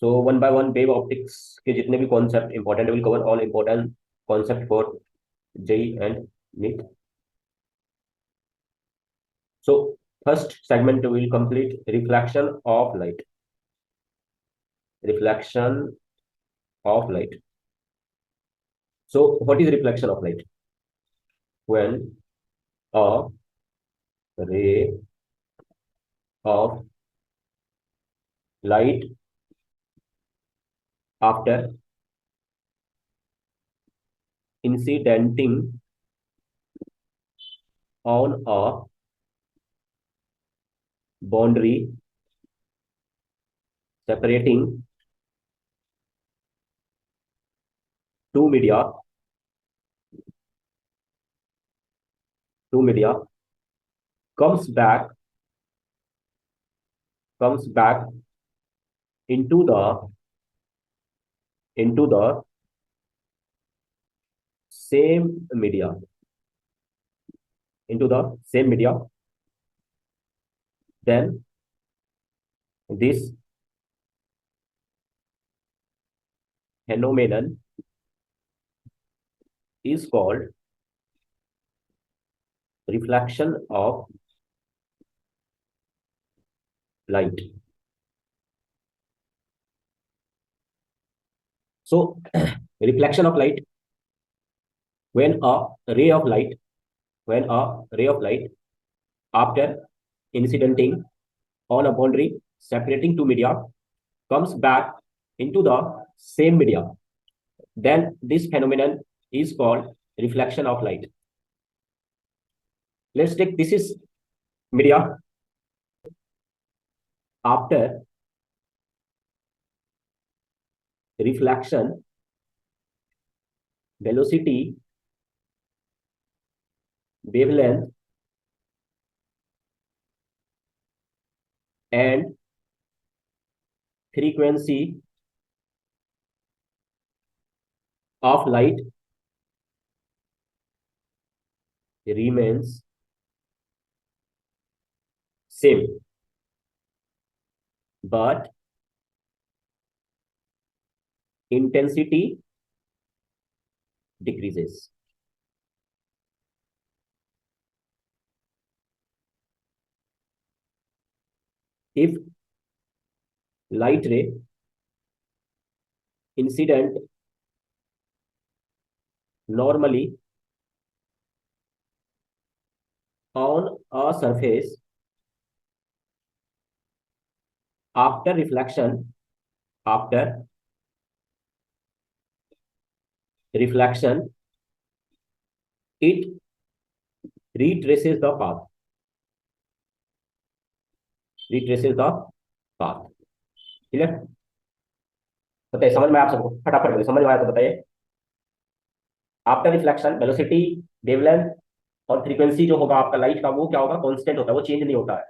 So one by one wave optics के जितने भी concept important will cover all important concept for JEE and NEET. So first segment will complete reflection of light. Reflection of light. So what is reflection of light? When a ray of light after incidenting on a boundary separating two media comes back into the same media then this phenomenon is called reflection of light. So reflection of light, when a ray of light after incidenting on a boundary separating two media comes back into the same media, then this phenomenon is called reflection of light. Let's take this is media after reflection, velocity, wavelength, and frequency of light remains same, but intensity decreases. If light ray incident normally on a surface after reflection, it retraces the path. Clear? बताइए, समझ में आप सबको? फटाफट बोलिए, समझ में आया तो बताइए. आफ्टर रिफ्लेक्शन वेलोसिटी, वेवलेंथ और फ्रीक्वेंसी जो होगा आपका लाइट का, वो क्या होगा? कांस्टेंट होता है, वो चेंज नहीं होता है.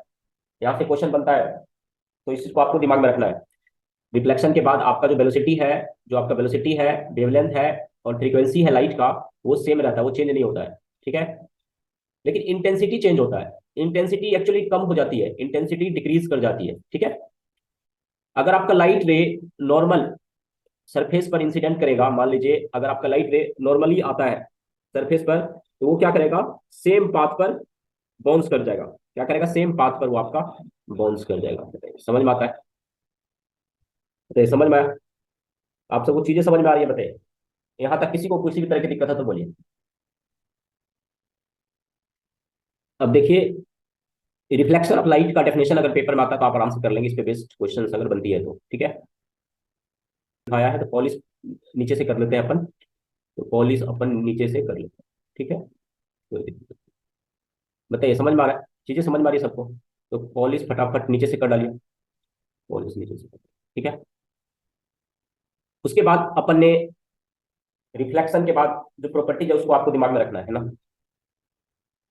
यहाँ से क्वेश्चन बनता है, तो इस चीज को आपको दिमाग में रखना है. रिफ्लेक्शन के बाद आपका जो वेलोसिटी है, वेवलेंथ है और फ्रीक्वेंसी है लाइट का, वो सेम रहता है, वो चेंज नहीं होता है. ठीक है? लेकिन इंटेंसिटी चेंज होता है. इंटेंसिटी एक्चुअली कम हो जाती है, इंटेंसिटी डिक्रीज कर जाती है. ठीक है? अगर आपका लाइट रे नॉर्मल सरफेस पर इंसिडेंट करेगा, मान लीजिए अगर आपका लाइट रे नॉर्मली आता है सरफेस पर, तो वो क्या करेगा? सेम पाथ पर बाउंस कर जाएगा. क्या करेगा? सेम पाथ पर वो आपका बाउंस कर जाएगा. बताइए, समझ में आता है? बताइए, समझ में आया? आप सबको चीजें समझ में आ रही है? बताइए, यहाँ तक किसी को किसी भी तरह की दिक्कत है तो बोलिए. अब देखिए, रिफ्लेक्शन ऑफ लाइट का डेफिनेशन अगर पेपर में आता है तो आप आराम से कर लेंगे, इस पे बेस्ड क्वेश्चन अगर बनती है तो. ठीक है? दिखाया है तो पॉलिश नीचे से कर लेते हैं अपन. तो पॉलिश अपन नीचे से कर लेते हैं. ठीक है? कोई दिक्कत नहीं. बताइए, समझ में आ रहा है? चीजें समझ में आ रही है सबको? तो पॉलिश फटाफट नीचे से कर डालिए. पॉलिश नीचे से कर. ठीक है? उसके बाद अपन ने रिफ्लेक्शन के बाद जो प्रॉपर्टीज है उसको आपको दिमाग में रखना है ना.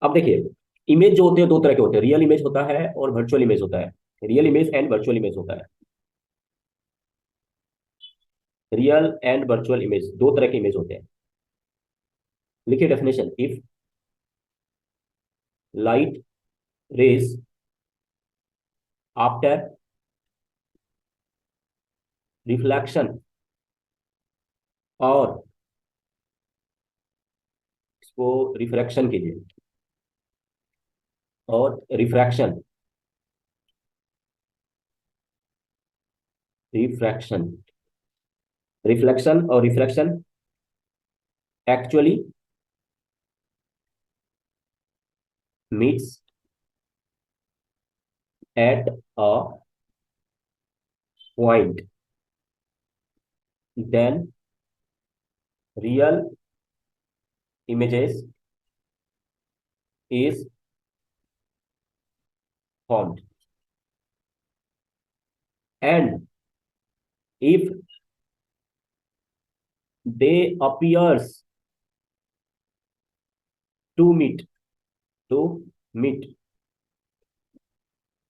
अब देखिए, इमेज जो होते हैं दो तरह के होते हैं. रियल इमेज होता है और वर्चुअल इमेज होता है. Real image and virtual image होता है. रियल एंड वर्चुअल इमेज दो तरह के इमेज होते हैं. लिखिए definition. If light rays after reflection और इसको रिफ्रैक्शन कीजिए, और रिफ्रैक्शन, रिफ्रैक्शन, रिफ्लेक्शन और refraction actually meets at a point, then real images is formed, and if they appears to meet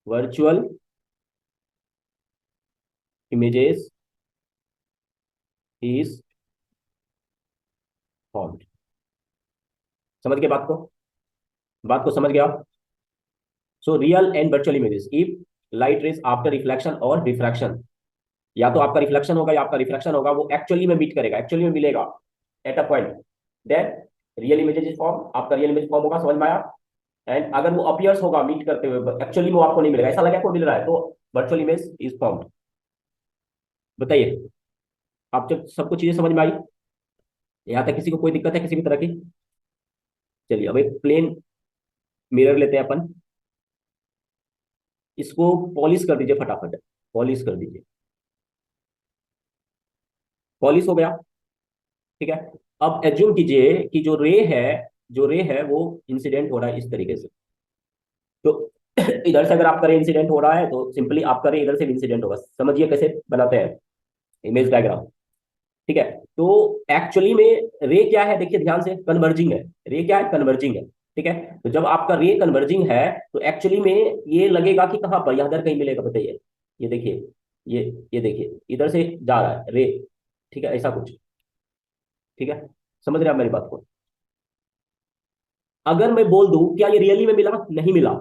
virtual images is formed। समझ गए बात को? बात को समझ गया? So real and virtual images if light rays after reflection और refraction, या तो आपका रिफ्लेक्शन होगा या आपका रिफ्रैक्शन होगा, वो एक्चुअली में मीट करेगा, एक्चुअली में मिलेगा at a point, then real images is form, आपका रियल इमेज फॉर्म होगा। समझ में आया? एंड अगर वो अपीयर्स होगा मीट करते हुए, एक्चुअली वो आपको नहीं मिलेगा, ऐसा लगे आपको मिल रहा है, तो वर्चुअल इमेज इज फॉर्म्ड। बताइए, आप जब सबको चीजें समझ में आई? यहाँ तक किसी को कोई दिक्कत है किसी भी तरह की? चलिए अब एक प्लेन मिरर लेते हैं अपन, इसको पॉलिश कर दीजिए फटाफट, पॉलिश कर दीजिए। पॉलिश हो गया, ठीक है। अब एज्यूम कीजिए कि जो रे है वो इंसिडेंट हो रहा है इस तरीके से, तो इधर से अगर आपका रे इंसिडेंट हो रहा है तो सिंपली आपका रे इधर से इंसिडेंट होगा। समझिए कैसे बनाते हैं इमेज डायग्राम, ठीक है। तो एक्चुअली में रे क्या है, देखिए ध्यान से, कन्वर्जिंग है। रे क्या है? कन्वर्जिंग है, ठीक है। तो जब आपका रे कन्वर्जिंग है तो एक्चुअली में ये लगेगा कि कहाँ पर, यहाँ इधर कहीं मिलेगा, बताइए। ये देखिए, ये ये देखिए इधर से जा रहा है रे, ठीक है, ऐसा कुछ, ठीक है। समझ रहे हैं आप मेरी बात को? अगर मैं बोल दूं क्या ये रियली में मिला? नहीं मिला।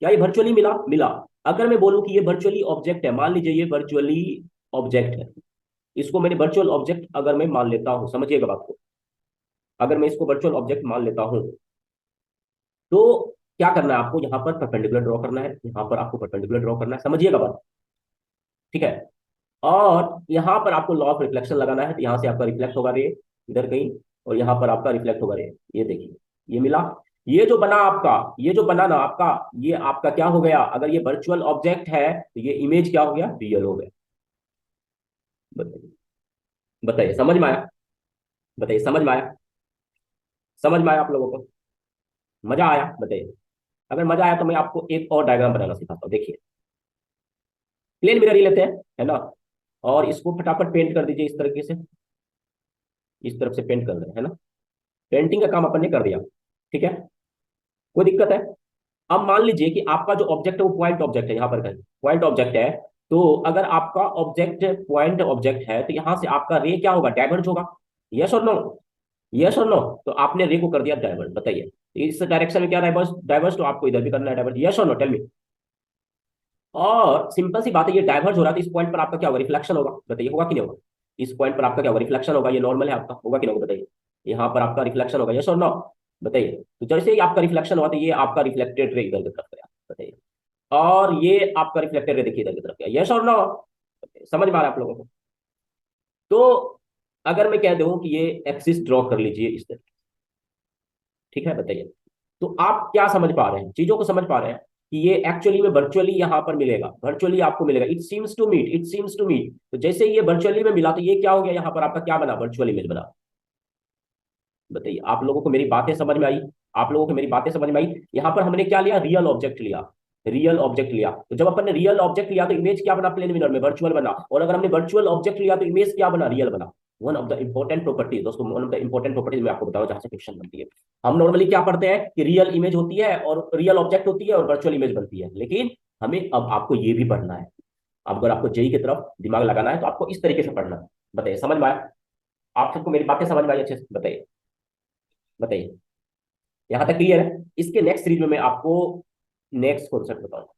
क्या ये वर्चुअली मिला? मिला। अगर मैं बोलूं कि ये वर्चुअली ऑब्जेक्ट है, मान लीजिए ये वर्चुअली ऑब्जेक्ट है, इसको मैंने वर्चुअल ऑब्जेक्ट अगर मैं मान लेता हूं, समझिएगा बात को, अगर मैं इसको वर्चुअल ऑब्जेक्ट मान लेता हूं, तो क्या करना है आपको? यहाँ पर परपेंडिकुलर ड्रॉ करना है, यहाँ पर आपको परपेंडिकुलर ड्रॉ करना है, समझिएगा बात, ठीक है। और यहाँ पर आपको लॉ ऑफ रिफ्लेक्शन लगाना है, तो यहाँ से आपका रिफ्लेक्ट होगा रे इधर कहीं, और यहाँ पर आपका रिफ्लेक्ट होगा रे, ये देखिए, ये मिला। ये जो बना आपका, ये जो बना ना आपका, ये आपका क्या हो गया? अगर ये वर्चुअल ऑब्जेक्ट है तो ये इमेज क्या हो गया? रियल हो गया। बताइए, बताइए समझ में आया? बताइए समझ में आया? समझ में आया आप लोगों को? मजा आया? बताइए। अगर मजा आया तो मैं आपको एक और डायग्राम बनाना सिखाता हूँ, देखिए। प्लेन मिरर ही लेते हैं, है ना, और इसको फटाफट पेंट कर दीजिए इस तरीके से, इस तरफ से पेंट कर रहे हैं, है ना। पेंटिंग का काम अपन ने कर दिया, ठीक है। कोई दिक्कत है? अब मान लीजिए कि आपका जो ऑब्जेक्ट है वो पॉइंट ऑब्जेक्ट है, यहाँ पर पॉइंट ऑब्जेक्ट है। तो अगर आपका ऑब्जेक्ट पॉइंट ऑब्जेक्ट है तो यहाँ से आपका रे क्या होगा? डाइवर्ज होगा। यस और नो? यस और नो? तो आपने रे को कर दिया डाइवर्ज, बताइए इस डायरेक्शन में क्या डाइवर्स? डाइवर्स, तो आपको इधर भी करना है डाइवर्ज। यस और नो? Tell me. और सिंपल सी बात है, ये डाइवर्ज हो रहा है तो इस पॉइंट पर आपका क्या होगा? रिफ्लेक्शन होगा, बताइए होगा कि नहीं होगा? इस पॉइंट पर आपका क्या होगा? रिफ्लेक्शन होगा। ये नॉर्मल है आपका, होगा कि नहीं होगा बताइए? यहाँ पर आपका रिफ्लेक्शन होगा। यस और नो? बताइए। तो जैसे ही आपका रिफ्लेक्शन हुआ तो ये आपका रिफ्लेक्टेड रे इधर की तरफ गया, बताइए। और ये आपका रिफ्लेक्टेड रे देखिए इधर की तरफ गया। यस और नो? समझ में आ रहा है आप लोगों को? तो अगर मैं कह दूं कि ये एक्सिस ड्रॉ कर लीजिए इस तरह, ठीक है, बताइए। तो आप क्या समझ पा रहे हैं? चीजों को समझ पा रहे हैं कि ये एक्चुअली में वर्चुअली यहाँ पर मिलेगा, वर्चुअली आपको मिलेगा। It seems to meet, it seems to meet. तो जैसे ही ये वर्चुअली में मिला तो ये क्या हो गया? यहाँ पर आपका क्या बना? वर्चुअल इमेज बना। बताइए, आप लोगों को मेरी बातें समझ में आई? आप लोगों को मेरी बातें समझ में आई? यहाँ पर हमने क्या लिया? रियल ऑब्जेक्ट लिया, रियल ऑब्जेक्ट लिया। तो जब अपन ने रियल ऑब्जेक्ट लिया तो इमेज क्या बना? प्लेन मिरर में वर्चुअल बना। और अगर हमने वर्चुअल ऑब्जेक्ट लिया तो इमेज क्या बना? रियल बना। One of the important properties दोस्तों, one of the important properties मैं आपको बताऊं जहां से क्वेश्चन बनती है। हम नॉर्मली क्या पढ़ते हैं कि रियल इमेज होती है और रियल ऑब्जेक्ट होती है और वर्चुअल इमेज बनती है, लेकिन हमें अब आपको ये भी पढ़ना है। अब अगर आपको जेई की तरफ दिमाग लगाना है तो आपको इस तरीके से पढ़ना है। बताइए समझ में आया? आप सबको मेरी बातें समझ में आई अच्छे से? बताइए, बताइए। यहाँ तक क्लियर है? इसके नेक्स्ट सीरीज में मैं आपको नेक्स्ट कॉन्सेप्ट बताऊंगा।